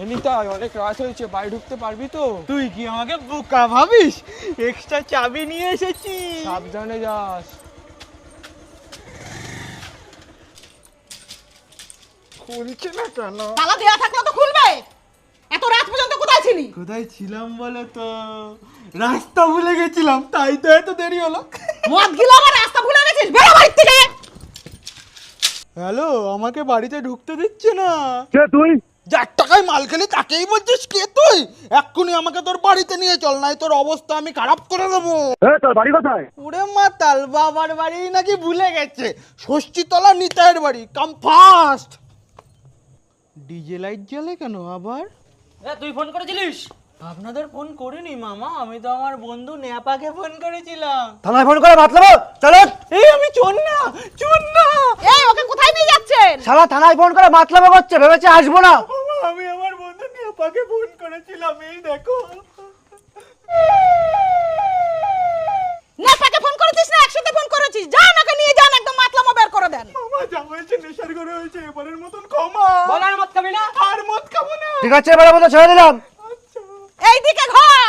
নিতাই অনেক রাত হয়েছে, বাড়ি ঢুকতে পারবি তো? তুই কি আমাকে বোকা ভাবিস? এক্সট্রা চাবি নিয়ে এসেছি। সাবধানে যাস। খুলছে না কেন? তালা দেওয়া থাকলে তো খুলবে। এত রাত পর্যন্ত কোথায় ছিলি? কোথায় ছিলাম বলো তো? রাস্তা ভুলে গেছিলাম, তাই তো এত দেরি হলো। মদ গিলা আবার রাস্তা ভুলে গেছিস? বেরো বাড়ি থেকে। হ্যালো, আমাকে বাড়িতে ঢুকতে দিচ্ছে না। কে তুই? যার টাকায় মাল খেলি তাকেই বলছিস কে তুই? এক্ষুনি আমাকে তোর বাড়িতে নিয়ে চল, নাই তোর অবস্থা আমি খারাপ করে দেবো। তোর বাড়ি কোথায়? ওরে মাতাল, বাবার বাড়ি নাকি ভুলে গেছে? ষষ্ঠীতলা নিতাইয়ের বাড়ি। কাম ফাস্ট। ডিজে লাইট জ্বলে কেন আবার? তুই ফোন করেছিলিস? আপনাদের ফোন করিনি মামা, আমি তো আমার বন্ধু নেপাকে ফোন করেছিলাম। থানায় ফোন করে বাতলাবো, চলো। এই আমি চোর না, চোর না। এই ওকে কোথায় নিয়ে যাচ্ছেন? শালা থানায় ফোন করে বাতলাবো করছে, ভেবেছে আসবো না। মামা, আমি আমার বন্ধু নেপাকে ফোন করেছিলাম, এই দেখো। নেপাকে ফোন করেছিস না একসাথে ফোন করেছিস? যা ওকে নিয়ে যান, একদম মাতলামো বের করে দেন। মামা যা হয়েছে নেশার ঘরে হয়েছে, এবারের মতন ক্ষমা। বল আর মত খাবি না? আর মদ খাবো না। ঠিক আছে, এবারে মতো ছেড়ে দিলাম। এইদিকে ঘর।